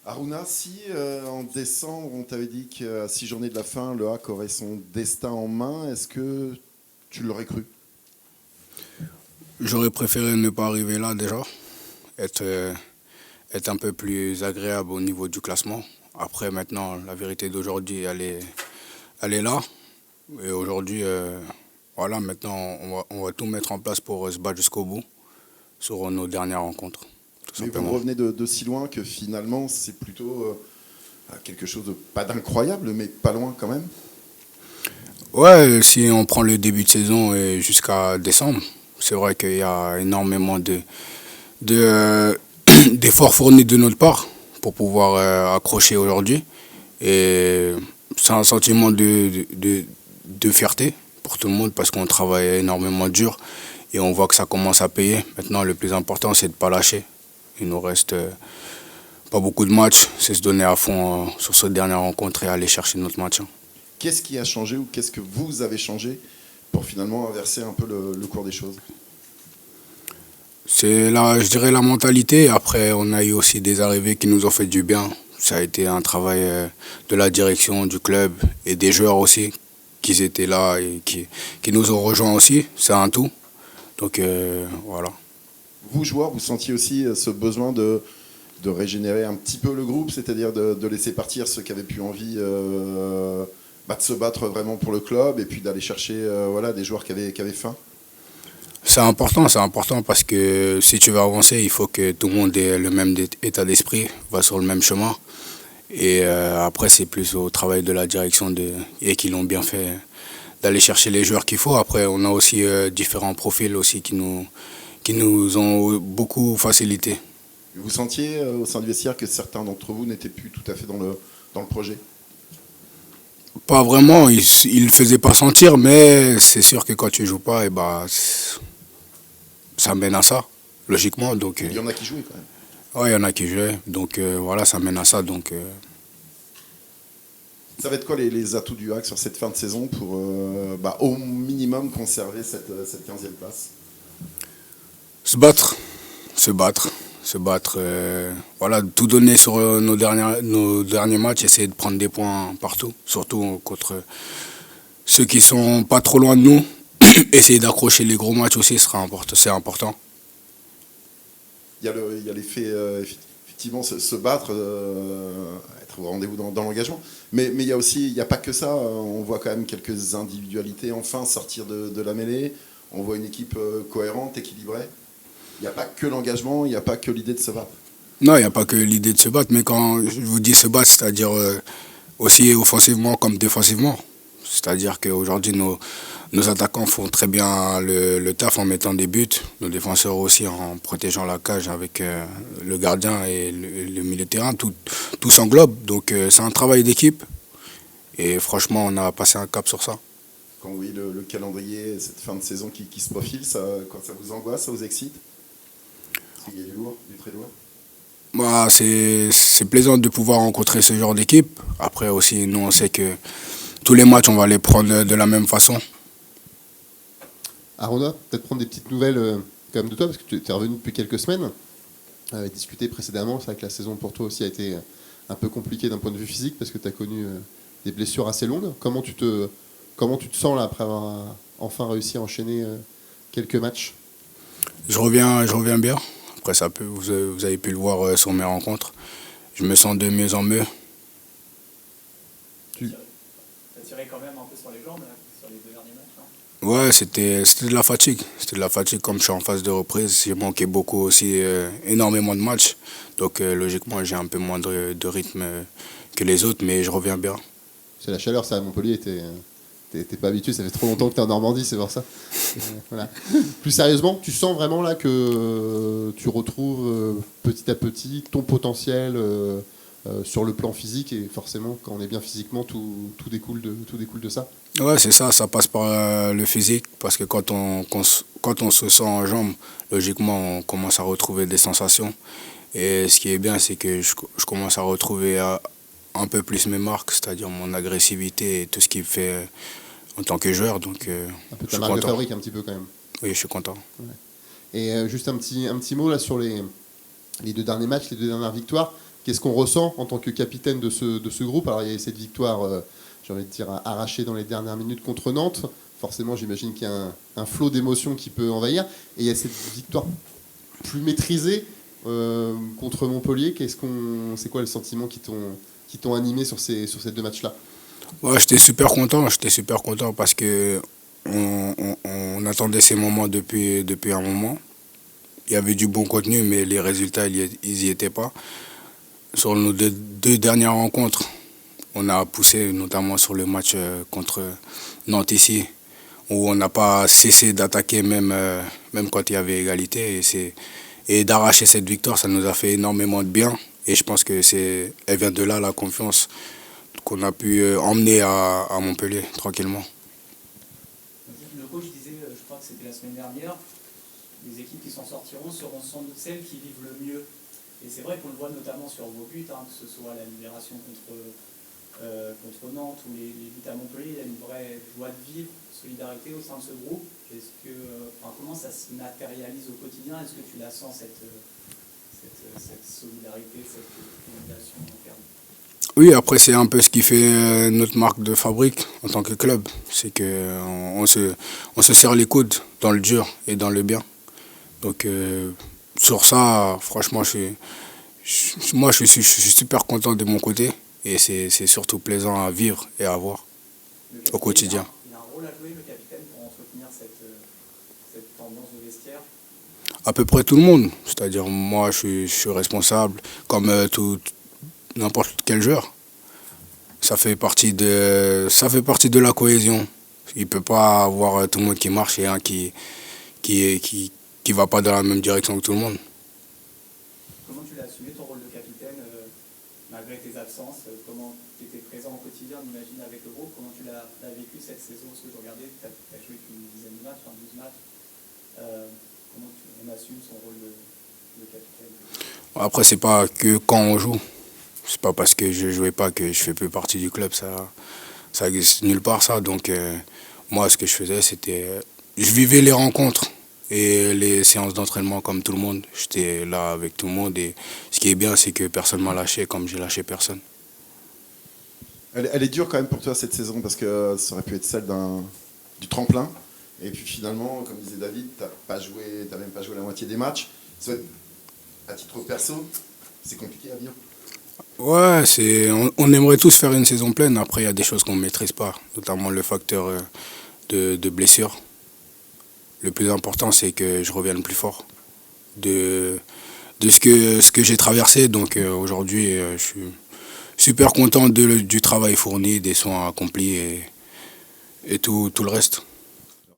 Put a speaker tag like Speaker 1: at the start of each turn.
Speaker 1: Aruna, si en décembre on t'avait dit qu'à 6 journées de la fin, le HAC aurait son destin en main, est-ce que tu l'aurais cru?
Speaker 2: J'aurais préféré ne pas arriver là déjà, être, euh, être un peu plus agréable au niveau du classement. Après, maintenant, la vérité d'aujourd'hui, elle est là. Et aujourd'hui, voilà, maintenant, on va tout mettre en place pour se battre jusqu'au bout sur nos dernières rencontres, tout
Speaker 1: Mais vous
Speaker 2: simplement.
Speaker 1: revenez de si loin que finalement c'est plutôt quelque chose de pas d'incroyable, mais pas loin quand même.
Speaker 2: Ouais, si on prend le début de saison et jusqu'à décembre, c'est vrai qu'il y a énormément de, d'efforts fournis de notre part pour pouvoir accrocher aujourd'hui. Et c'est un sentiment de fierté pour tout le monde parce qu'on travaille énormément dur et on voit que ça commence à payer. Maintenant, le plus important, c'est de ne pas lâcher. Il nous reste pas beaucoup de matchs, c'est se donner à fond sur cette dernière rencontre et aller chercher notre match.
Speaker 1: Qu'est-ce qui a changé ou qu'est-ce que vous avez changé pour finalement inverser un peu le cours des choses?
Speaker 2: C'est là, je dirais la mentalité. Après, on a eu aussi des arrivées qui nous ont fait du bien. Ça a été un travail de la direction du club et des joueurs aussi qui étaient là et qui nous ont rejoints aussi. C'est un tout. Donc voilà.
Speaker 1: Vous, joueurs, vous sentiez aussi ce besoin de régénérer un petit peu le groupe, c'est-à-dire de laisser partir ceux qui avaient plus envie de se battre vraiment pour le club et puis d'aller chercher voilà, des joueurs qui avaient faim?
Speaker 2: C'est important parce que si tu veux avancer, il faut que tout le monde ait le même état d'esprit, va sur le même chemin. Et après, c'est plus au travail de la direction et qui l'ont bien fait d'aller chercher les joueurs qu'il faut. Après, on a aussi différents profils aussi qui nous ont beaucoup facilité.
Speaker 1: Vous sentiez au sein du vestiaire que certains d'entre vous n'étaient plus tout à fait dans le projet?
Speaker 2: Pas vraiment, ils le faisaient pas sentir, mais c'est sûr que quand tu joues pas, et bah, ça mène à ça, logiquement. Donc,
Speaker 1: Il y en a qui jouaient quand même.
Speaker 2: ouais, il y en a qui jouaient, donc voilà, ça mène à ça. Donc,
Speaker 1: Ça va être quoi les atouts du HAC sur cette fin de saison pour au minimum conserver cette 15e place?
Speaker 2: se battre, se battre, se battre, voilà, tout donner sur nos derniers matchs, essayer de prendre des points partout, surtout contre ceux qui sont pas trop loin de nous. Essayer d'accrocher les gros matchs aussi c'est important.
Speaker 1: Il y a l'effet, effectivement, se battre, être au rendez-vous dans l'engagement. Mais il y a aussi, il n'y a pas que ça. On voit quand même quelques individualités enfin sortir de la mêlée. On voit une équipe cohérente, équilibrée. Il n'y a pas que l'engagement, il n'y a pas que l'idée de se battre.
Speaker 2: Non, il n'y a pas que l'idée de se battre, mais quand je vous dis se battre, c'est-à-dire aussi offensivement comme défensivement. C'est-à-dire qu'aujourd'hui, nos attaquants font très bien le taf en mettant des buts. Nos défenseurs aussi en protégeant la cage avec le gardien et le milieu de terrain. Tout s'englobe. Donc c'est un travail d'équipe. Et franchement, on a passé un cap sur ça.
Speaker 1: Quand vous voyez le calendrier, cette fin de saison qui se profile, quand ça vous angoisse, ça vous excite? Parce qu'il y a du lourd, du très lourd.
Speaker 2: Bah, c'est plaisant de pouvoir rencontrer ce genre d'équipe. Après aussi, nous, on sait que tous les matchs, on va les prendre de la même façon.
Speaker 3: Arona, peut-être prendre des petites nouvelles quand même de toi, parce que tu es revenu depuis quelques semaines. On avait discuté précédemment, c'est vrai que la saison pour toi aussi a été un peu compliquée d'un point de vue physique, parce que tu as connu des blessures assez longues. Comment tu te sens là, après avoir enfin réussi à enchaîner quelques matchs?
Speaker 2: Je reviens bien. Après, vous avez pu le voir sur mes rencontres. Je me sens de mieux en mieux.
Speaker 4: T'as tiré quand même un peu sur les jambes là, sur les deux derniers matchs, non?
Speaker 2: Ouais, c'était de la fatigue. C'était de la fatigue comme je suis en phase de reprise. J'ai manqué beaucoup aussi, énormément de matchs. Donc logiquement, j'ai un peu moins de rythme que les autres, mais je reviens bien.
Speaker 3: C'est la chaleur, ça, à Montpellier, t'es pas habitué, ça fait trop longtemps que t'es en Normandie, c'est pour ça. Voilà. Plus sérieusement, tu sens vraiment là que tu retrouves petit à petit ton potentiel sur le plan physique, et forcément, quand on est bien physiquement, tout découle de ça.
Speaker 2: Ouais, c'est ça, ça passe par le physique, parce que quand on se sent en jambes, logiquement, on commence à retrouver des sensations. Et ce qui est bien, c'est que je commence à retrouver un peu plus mes marques, c'est-à-dire mon agressivité et tout ce qui me fait en tant que joueur. Donc,
Speaker 3: Un peu
Speaker 2: je
Speaker 3: ta
Speaker 2: suis
Speaker 3: marque de
Speaker 2: content.
Speaker 3: fabrique, un petit peu quand même.
Speaker 2: Oui, je suis content.
Speaker 3: Ouais. Et juste un petit mot là sur les deux derniers matchs, les deux dernières victoires. Qu'est-ce qu'on ressent en tant que capitaine de ce groupe? Alors il y a cette victoire, j'ai envie de dire, arrachée dans les dernières minutes contre Nantes. Forcément, j'imagine qu'il y a un flot d'émotions qui peut envahir. Et il y a cette victoire plus maîtrisée contre Montpellier. C'est quoi les sentiments qui t'ont animé sur ces 2 matchs-là?
Speaker 2: Ouais, j'étais super content parce que on attendait ces moments depuis un moment. Il y avait du bon contenu, mais les résultats, ils y étaient pas. Sur nos deux dernières rencontres, on a poussé, notamment sur le match contre Nantes ici, où on n'a pas cessé d'attaquer même quand il y avait égalité. Et d'arracher cette victoire, ça nous a fait énormément de bien. Et je pense que elle vient de là, la confiance qu'on a pu emmener à Montpellier tranquillement.
Speaker 4: Le coach disait, je crois que c'était la semaine dernière, les équipes qui s'en sortiront seront sans doute celles qui vivent le mieux. Et c'est vrai qu'on le voit notamment sur vos buts, que ce soit la libération contre Nantes ou les buts à Montpellier. Il y a une vraie joie de vivre, solidarité au sein de ce groupe. Comment ça se matérialise au quotidien? Est-ce que tu la sens, cette solidarité, cette relation interne?
Speaker 2: Oui, après c'est un peu ce qui fait notre marque de fabrique en tant que club. C'est qu'on se serre les coudes dans le dur et dans le bien. Donc sur ça, franchement, je suis super content de mon côté. Et c'est surtout plaisant à vivre et à voir au quotidien.
Speaker 4: Il a un rôle à jouer, le capitaine, pour entretenir cette ambiance de vestiaire?
Speaker 2: À peu près tout le monde. C'est-à-dire moi, je suis responsable comme n'importe quel joueur. Ça fait partie de la cohésion. Il ne peut pas avoir tout le monde qui marche et un qui va pas dans la même direction que tout le monde.
Speaker 4: Comment tu l'as assumé, ton rôle de capitaine, malgré tes absences? Comment tu étais présent au quotidien, j'imagine, avec le groupe? Comment tu l'as vécu cette saison? Parce que je regardais, tu as joué une dizaine de matchs, 12 matchs. Comment on assume son rôle de capitaine?
Speaker 2: Après, c'est pas que quand on joue. C'est pas parce que je jouais pas que je fais plus partie du club. Ça existe nulle part, ça. Donc moi, ce que je faisais, c'était... je vivais les rencontres et les séances d'entraînement comme tout le monde. J'étais là avec tout le monde. Et ce qui est bien, c'est que personne m'a lâché comme j'ai lâché personne.
Speaker 1: Elle est dure quand même pour toi cette saison parce que ça aurait pu être celle du tremplin. Et puis finalement, comme disait David, t'as même pas joué la moitié des matchs. À titre perso, c'est compliqué à vivre.
Speaker 2: Ouais, on aimerait tous faire une saison pleine. Après, il y a des choses qu'on ne maîtrise pas, notamment le facteur de blessure. Le plus important, c'est que je revienne plus fort de ce que j'ai traversé. Donc aujourd'hui, je suis super content du travail fourni, des soins accomplis et tout le reste.